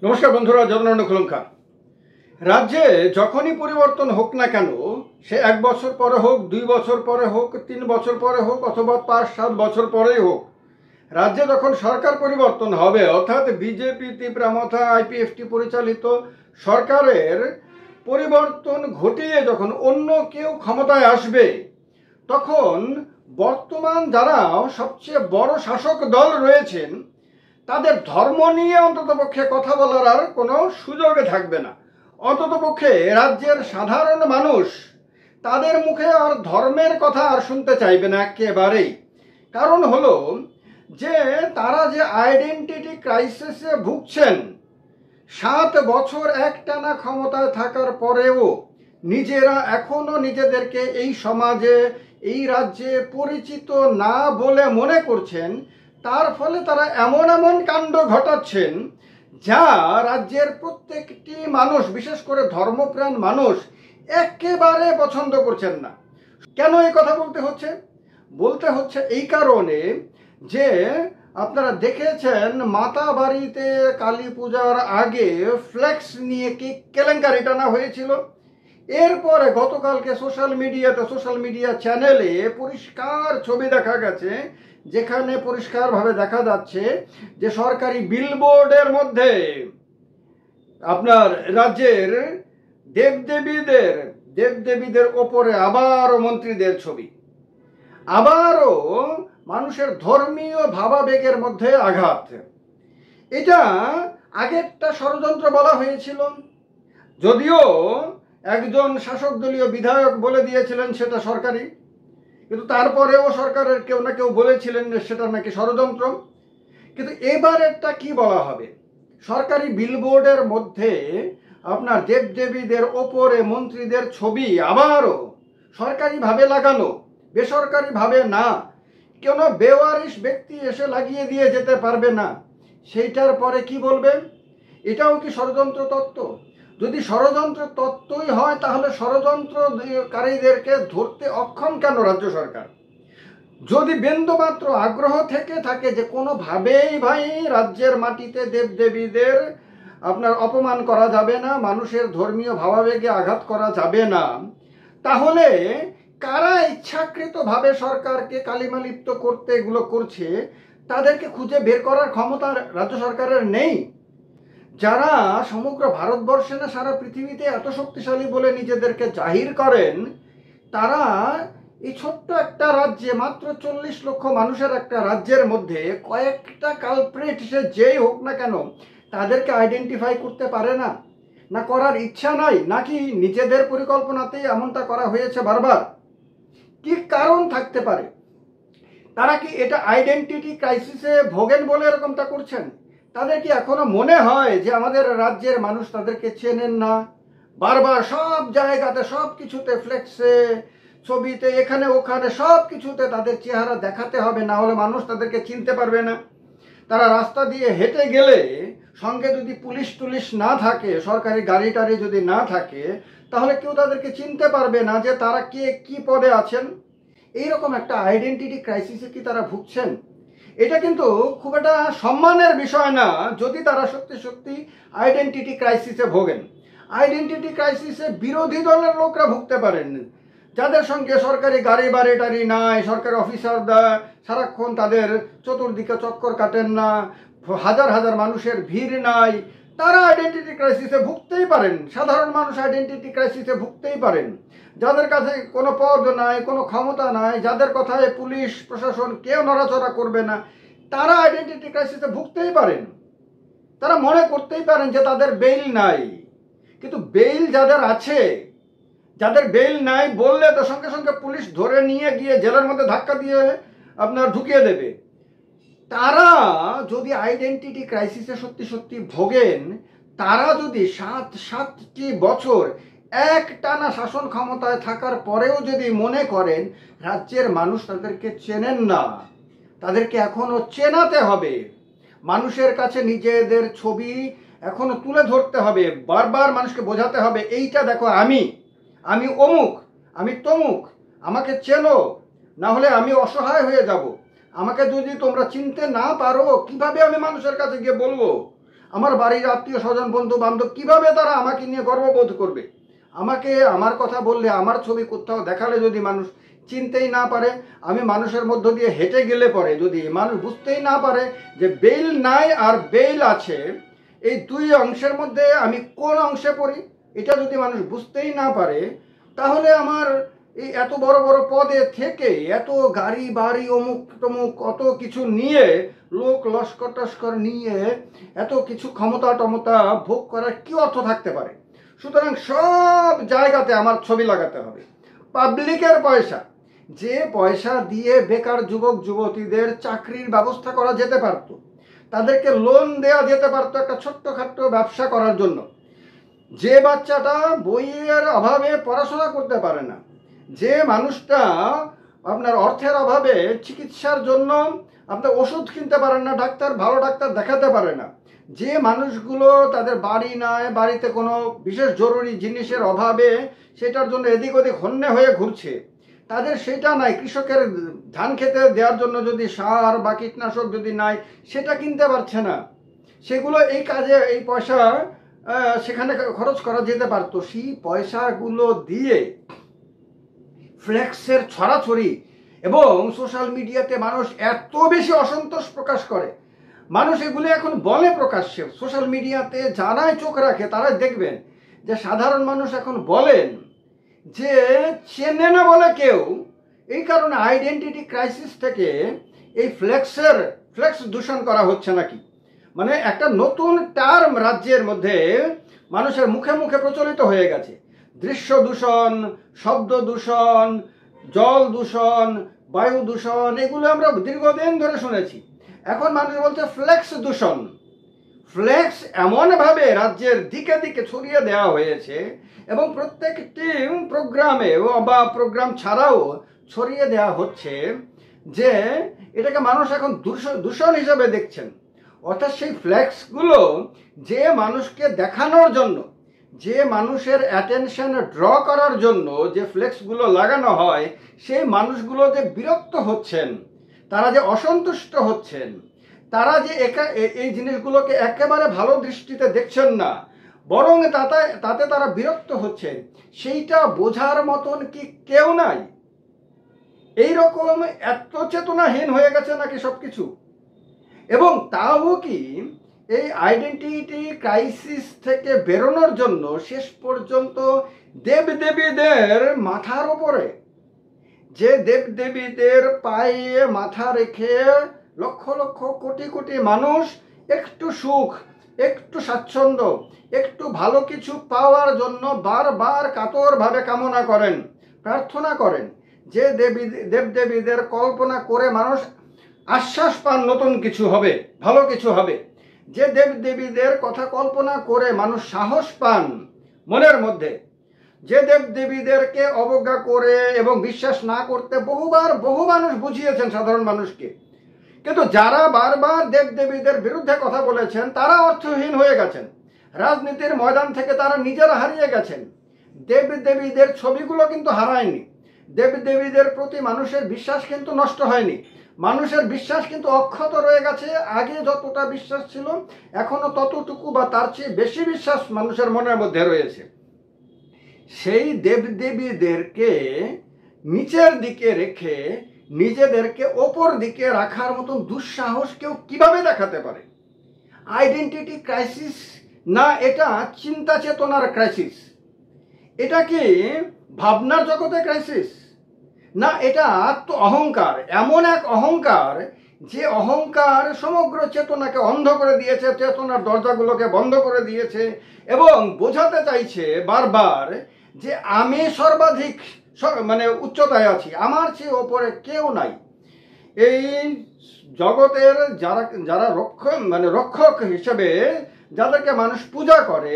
নমস্কার বন্ধুরা, জগনারায়ণ খুলুঙ্খা। রাজ্যে যখনই পরিবর্তন হোক না কেন, সে 1 বছর পরে হোক, 2 বছর পরে হোক, 3 বছর পরে হোক, অথবা 5-7 বছর পরেই হোক, রাজ্যে যখন সরকার পরিবর্তন হবে, অর্থাৎ বিজেপি তীব্রামথা আইপিএফটি পরিচালিত সরকারের পরিবর্তন ঘটিয়ে যখন অন্য কেউ ক্ষমতায় আসবে, তখন বর্তমান যারা সবচেয়ে বড় শাসক দল রয়েছেন তাদের ধর্ম নিয়ে অন্ততপক্ষে কথা বলার আর কোনো সুযোগ থাকবে না। অন্ততপক্ষে রাজ্যের সাধারণ মানুষ তাদের মুখে আর ধর্মের কথা আর শুনতে চাইবে না একেবারেই। কারণ হলো যে তারা যে আইডেন্টিটি ক্রাইসিসে ভুগছেন, 7 বছর একটানা ক্ষমতায় থাকার পরেও নিজেরা এখনো নিজেদেরকে এই সমাজে, এই রাজ্যে পরিচিত না বলে মনে করছেন। তার ফলে তারা এমন এমন কাণ্ড ঘটাচ্ছেন যা রাজ্যের প্রত্যেকটি মানুষ, বিশেষ করে ধর্মপ্রাণ মানুষ, একেবারে পছন্দ করছেন না। কেন এই কথা বলতে হচ্ছে এই কারণে যে আপনারা দেখেছেন মাতাবাড়িতে কালী পূজার আগে ফ্লেক্স নিয়ে কি কেলেঙ্কারি টানা হয়েছিল। এরপরে গতকালকে সোশ্যাল মিডিয়া চ্যানেলে পরিষ্কার ছবি দেখা গেছে, যেখানে পরিষ্কারভাবে দেখা যাচ্ছে যে সরকারি বিলবোর্ডের মধ্যে আপনার রাজ্যের দেবদেবীদের ওপরে আবারও মন্ত্রীদের ছবি, আবারও মানুষের ধর্মীয় ভাবাবেগের মধ্যে আঘাত। এটা আগেরটা ষড়যন্ত্র বলা হয়েছিল, যদিও একজন শাসক দলীয় বিধায়ক বলে দিয়েছিলেন সেটা সরকারি, কিন্তু তারপরেও সরকারের কেউ না কেউ বলেছিলেন সেটা নাকি ষড়যন্ত্র। কিন্তু এবারেরটা কি বলা হবে? সরকারি বিলবোর্ডের মধ্যে আপনার দেবদেবীদের ওপরে মন্ত্রীদের ছবি আবারও সরকারিভাবে লাগানো, বেসরকারিভাবে না। কোনো বেওয়ারিশ ব্যক্তি এসে লাগিয়ে দিয়ে যেতে পারবে না। সেইটার পরে কি বলবে? এটাও কি ষড়যন্ত্র তত্ত্ব? যদি ষড়যন্ত্র তত্ত্বই হয়, তাহলে ষড়যন্ত্রকারীদেরকে ধরতে অক্ষম কেন রাজ্য সরকার? যদি বিন্দুমাত্র আগ্রহ থেকে থাকে যে কোনোভাবেই ভাই রাজ্যের মাটিতে দেবদেবীদের আপনার অপমান করা যাবে না, মানুষের ধর্মীয় ভাবাবেগে আঘাত করা যাবে না, তাহলে কারা ইচ্ছাকৃতভাবে সরকারকে কালিমালিপ্ত করতে এগুলো করছে, তাদেরকে খুঁজে বের করার ক্ষমতা রাজ্য সরকারের নেই? যারা সমগ্র ভারতবর্ষে না সারা পৃথিবীতে এত শক্তিশালী বলে নিজেদেরকে জাহির করেন, তারা এই ছোট্ট একটা রাজ্যে, মাত্র 40 লক্ষ মানুষের একটা রাজ্যের মধ্যে কয়েকটা কালপ্রিট সে যেই হোক না কেন, তাদেরকে আইডেন্টিফাই করতে পারে না? না করার ইচ্ছা নাই, নাকি নিজেদের পরিকল্পনাতেই এমনটা করা হয়েছে বারবার? কি কারণ থাকতে পারে? তারা কি এটা আইডেন্টিটি ক্রাইসিসে ভোগেন বলে এরকমটা করছেন? তাদের কি এখনো মনে হয় যে আমাদের রাজ্যের মানুষ তাদেরকে চেনেন না? বারবার সব জায়গাতে, সব কিছুতে, ফ্লেক্সে, ছবিতে, এখানে ওখানে সব কিছুতে তাদের চেহারা দেখাতে হবে, না হলে মানুষ তাদেরকে চিনতে পারবে না। তারা রাস্তা দিয়ে হেঁটে গেলে সঙ্গে যদি পুলিশ না থাকে, সরকারি গাড়ি টাড়ি যদি না থাকে, তাহলে কেউ তাদেরকে চিনতে পারবে না যে তারা কে, কি পদে আছেন। এইরকম একটা আইডেন্টিটি ক্রাইসিসে কি তারা ভুগছেন? এটা কিন্তু খুব একটা সম্মানের বিষয় না যদি তারা সত্যি আইডেন্টিটি ক্রাইসিসে ভোগেন। আইডেন্টিটি ক্রাইসিসে বিরোধী দলের লোকরা ভুগতে পারেন, যাদের সঙ্গে সরকারি গাড়ি টাড়ি নাই, সরকারি অফিসাররা সারাক্ষণ তাদের চতুর্দিকে চক্কর কাটেন না, হাজার হাজার মানুষের ভিড় নাই, তারা আইডেন্টিটি ক্রাইসিসে ভুগতেই পারেন। সাধারণ মানুষ আইডেন্টিটি ক্রাইসিসে ভুগতেই পারেন। যাদের কাছে কোনো পদ নাই, কোনো ক্ষমতা নাই, যাদের কথায় পুলিশ প্রশাসন কেউ নড়াচড়া করবে না, তারা আইডেন্টিটি ক্রাইসিসে ভুগতেই পারেন। তারা মনে করতেই পারেন যে তাদের বেইল নাই। কিন্তু বেইল যাদের আছে, যাদের বেইল নাই বললে তো সঙ্গে সঙ্গে পুলিশ ধরে নিয়ে গিয়ে জেলের মধ্যে ধাক্কা দিয়ে আপনার ঢুকিয়ে দেবে। তারা যদি আইডেন্টিটি ক্রাইসিসে সত্যি ভোগেন, তারা যদি 7টি বছর একটানা শাসন ক্ষমতায় থাকার পরেও যদি মনে করেন রাজ্যের মানুষ তাদেরকে চেনেন না, তাদেরকে এখনো চেনাতে হবে, মানুষের কাছে নিজেদের ছবি এখনো তুলে ধরতে হবে, বারবার মানুষকে বোঝাতে হবে এইটা দেখো, আমি অমুক, আমি তমুক, আমাকে চেনো, না হলে আমি অসহায় হয়ে যাব। আমাকে যদি তোমরা চিনতে না পারো, কিভাবে আমি মানুষের কাছে গিয়ে বলবো? আমার বাড়ির আত্মীয় স্বজন বন্ধু বান্ধব কিভাবে তারা আমাকে নিয়ে গর্ববোধ করবে? আমাকে আমার কথা বললে, আমার ছবি কোথাও দেখালে যদি মানুষ চিনতেই না পারে, আমি মানুষের মধ্য দিয়ে হেঁটে গেলে পরে যদি মানুষ বুঝতেই না পারে যে বেইল নাই আর বেইল আছে, এই দুই অংশের মধ্যে আমি কোন অংশে পড়ি, এটা যদি মানুষ বুঝতেই না পারে, তাহলে আমার এই এত বড় বড় পদে থেকে এত গাড়ি বাড়ি অমুক টমুক কত কিছু নিয়ে, লোক লস্কর টস্কর নিয়ে এত কিছু ক্ষমতা টমতা ভোগ করার কি অর্থ থাকতে পারে? সুতরাং সব জায়গাতে আমার ছবি লাগাতে হবে। পাবলিকের পয়সা, যে পয়সা দিয়ে বেকার যুবক যুবতীদের চাকরির ব্যবস্থা করা যেতে পারত, তাদেরকে লোন দেওয়া যেতে পারতো একটা ছোট্টখাট্ট ব্যবসা করার জন্য, যে বাচ্চাটা বইয়ের অভাবে পড়াশোনা করতে পারে না, যে মানুষটা আপনার অর্থের অভাবে চিকিৎসার জন্য আপনার ওষুধ কিনতে পারেন না, ডাক্তার ভালো ডাক্তার দেখাতে পারে না, যে মানুষগুলো তাদের বাড়ি নাই, বাড়িতে কোনো বিশেষ জরুরি জিনিসের অভাবে সেটার জন্য এদিক ওদিক হন্যে হয়ে ঘুরছে, তাদের সেটা নাই, কৃষকের ধান খেতে দেওয়ার জন্য যদি সার বা কীটনাশক যদি নাই, সেটা কিনতে পারছে না, সেগুলো এই কাজে এই পয়সা সেখানে খরচ করা যেতে পারতো। সেই পয়সাগুলো দিয়ে ফ্লেক্সের ছড়াছড়ি এবং সোশ্যাল মিডিয়াতে মানুষ এত বেশি অসন্তোষ প্রকাশ করে, মানুষ এগুলো এখন বলে প্রকাশ্যে, সোশ্যাল মিডিয়াতে যারাই চোখ রাখে তারাই দেখবেন যে সাধারণ মানুষ এখন বলেন যে চেনে না বলে কেউ, এই কারণে আইডেন্টিটি ক্রাইসিস থেকে এই ফ্লেক্স দূষণ করা হচ্ছে নাকি, মানে একটা নতুন টার্ম রাজ্যের মধ্যে মানুষের মুখে মুখে প্রচলিত হয়ে গেছে। দৃশ্য দূষণ, শব্দ দূষণ, জল দূষণ, বায়ু দূষণ, এগুলো আমরা দীর্ঘদিন ধরে শুনেছি। এখন মানুষ বলছে ফ্লেক্স দূষণ। ফ্লেক্স এমনভাবে রাজ্যের দিকে দিকে ছড়িয়ে দেওয়া হয়েছে এবং প্রত্যেকটি প্রোগ্রামে বা প্রোগ্রাম ছাড়াও ছড়িয়ে দেওয়া হচ্ছে যে এটাকে মানুষ এখন দূষণ হিসাবে দেখছেন। অর্থাৎ সেই ফ্লেক্সগুলো যে মানুষকে দেখানোর জন্য, যে মানুষের অ্যাটেনশন ড্র করার জন্য যে ফ্লেক্সগুলো লাগানো হয়, সেই মানুষগুলো যে বিরক্ত হচ্ছেন, তারা যে অসন্তুষ্ট হচ্ছেন, তারা যে এই জিনিসগুলোকে একেবারে ভালো দৃষ্টিতে দেখছেন না, বরং তাতে তারা বিরক্ত হচ্ছেন, সেইটা বোঝার মতন কি কেউ নাই? এইরকম এত চেতনাহীন হয়ে গেছে নাকি সবকিছু? এবং তাও কি এই আইডেন্টিটি ক্রাইসিস থেকে বেরোনোর জন্য শেষ পর্যন্ত দেবদেবীদের মাথার উপরে, যে দেবদেবীদের পায়ে মাথা রেখে লক্ষ লক্ষ কোটি কোটি মানুষ একটু সুখ, একটু স্বাচ্ছন্দ্য, একটু ভালো কিছু পাওয়ার জন্য বারবার কাতরভাবে কামনা করেন, প্রার্থনা করেন, যে দেবদেবীদের কল্পনা করে মানুষ আশ্বাস পান নতুন কিছু হবে, ভালো কিছু হবে, যে দেবদেবীদের কথা কল্পনা করে মানুষ সাহস পান মনের মধ্যে, যে দেবদেবীদেরকে অবজ্ঞা করে এবং বিশ্বাস না করতে বহু মানুষ বুঝিয়েছেন সাধারণ মানুষকে, কিন্তু যারা বারবার দেবদেবীদের বিরুদ্ধে কথা বলেছেন তারা অর্থহীন হয়ে গেছেন, রাজনীতির ময়দান থেকে তারা নিজেরা হারিয়ে গেছেন। দেবদেবীদের ছবিগুলো কিন্তু হারায়নি, দেবদেবীদের প্রতি মানুষের বিশ্বাস কিন্তু নষ্ট হয়নি, মানুষের বিশ্বাস কিন্তু অক্ষত রয়ে গেছে। আগে যতটা বিশ্বাস ছিল এখনো ততটুকু বা তার চেয়ে বেশি বিশ্বাস মানুষের মনের মধ্যে রয়েছে। সেই দেবদেবীদেরকে নিচের দিকে রেখে নিজেদেরকে ওপর দিকে রাখার মতন দুঃসাহস কেউ কিভাবে দেখাতে পারে? আইডেন্টিটি ক্রাইসিস না এটা চিন্তা চেতনার ক্রাইসিস? এটা কি ভাবনার জগতে ক্রাইসিস? না এটা আত্ম অহংকার, এমন এক অহংকার যে অহংকার সমগ্র চেতনাকে অন্ধ করে দিয়েছে, চেতনার দরজাগুলোকে বন্ধ করে দিয়েছে এবং বোঝাতে চাইছে বারবার যে আমি সর্বাধিক মানে উচ্চতায় আছি, আমার চেয়ে ওপরে কেউ নাই। এই জগতের যারা রক্ষক হিসেবে যাদেরকে মানুষ পূজা করে,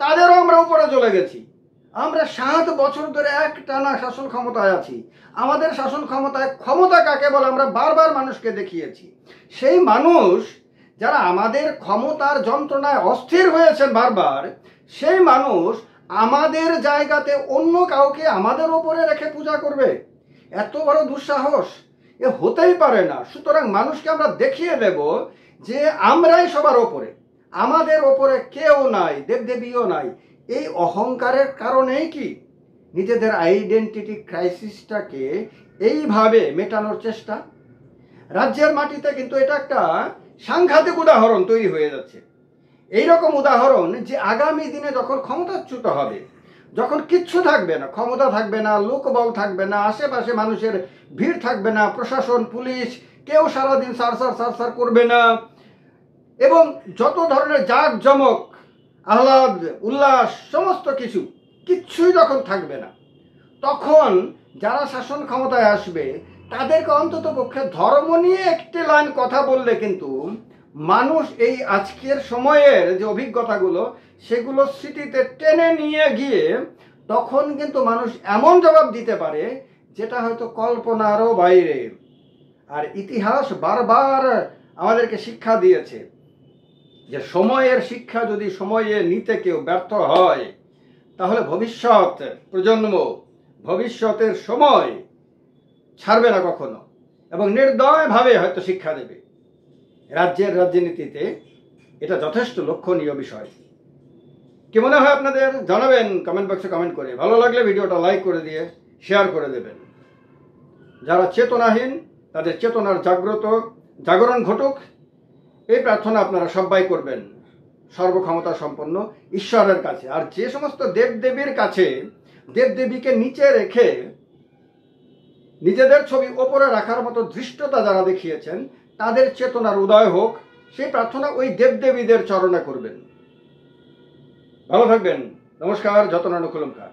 তাদেরও আমরা উপরে চলে গেছি। আমরা 7 বছর ধরে একটানা শাসন ক্ষমতায় আছি। আমাদের শাসন ক্ষমতা কাকে বলে আমরা বারবার মানুষকে দেখিয়েছি। সেই মানুষ যারা আমাদের ক্ষমতার যন্ত্রণায় অস্থির হয়েছেন বারবার, সেই মানুষ আমাদের জায়গাতে অন্য কাউকে আমাদের ওপরে রেখে পূজা করবে? এত বড় দুঃসাহস এ হতেই পারে না। সুতরাং মানুষকে আমরা দেখিয়ে দেব যে আমরাই সবার ওপরে, আমাদের ওপরে কেউ নাই, দেবদেবীও নাই, এই অহংকারের কারণেই কি নিজেদের আইডেন্টিটি ক্রাইসিসটাকে এইভাবে মেটানোর চেষ্টা? রাজ্যের মাটিতে কিন্তু এটা একটা সাংঘাতিক উদাহরণ তৈরি হয়ে যাচ্ছে। এইরকম উদাহরণ যে আগামী দিনে যখন ক্ষমতাচ্যুত হবে, যখন কিচ্ছু থাকবে না, ক্ষমতা থাকবে না, লোকবল থাকবে না, আশেপাশে মানুষের ভিড় থাকবে না, প্রশাসন পুলিশ কেউ সারাদিন সারসার করবে না, এবং যত ধরনের জাঁকজমক আহ্লাদ উল্লাস সমস্ত কিচ্ছুই যখন থাকবে না, তখন যারা শাসন ক্ষমতায় আসবে তাদেরকে অন্তত পক্ষে ধর্ম নিয়ে একটি লাইন কথা বললে কিন্তু মানুষ এই আজকের সময়ের যে অভিজ্ঞতাগুলো সেগুলো স্মৃতিতে টেনে নিয়ে গিয়ে তখন কিন্তু মানুষ এমন জবাব দিতে পারে যেটা হয়তো কল্পনারও বাইরে। আর ইতিহাস বারবার আমাদেরকে শিক্ষা দিয়েছে যে সময়ের শিক্ষা যদি সময়ে নিতে কেউ ব্যর্থ হয় তাহলে ভবিষ্যৎ প্রজন্ম, ভবিষ্যতের সময় ছাড়বে না কখনো, এবং নির্দয়ভাবে হয়তো শিক্ষা দেবে। রাজ্যের রাজনীতিতে এটা যথেষ্ট লক্ষণীয় বিষয়। কি মনে হয় আপনাদের? জানাবেন কমেন্ট বক্সে কমেন্ট করে। ভালো লাগলে ভিডিওটা লাইক করে দিয়ে শেয়ার করে দেবেন। যারা চেতনাহীন তাদের চেতনার জাগরণ ঘটুক, এই প্রার্থনা আপনারা সবাই করবেন সর্বক্ষমতা সম্পন্ন ঈশ্বরের কাছে। আর যে সমস্ত দেবদেবীর কাছে দেবদেবীকে নিচে রেখে নিজেদের ছবি ওপরে রাখার মতো ধৃষ্টতা যারা দেখিয়েছেন তাদের চেতনার উদয় হোক, সেই প্রার্থনা ওই দেবদেবীদের চরণে করবেন। ভালো থাকবেন। নমস্কার। যতনানুকুলমকা।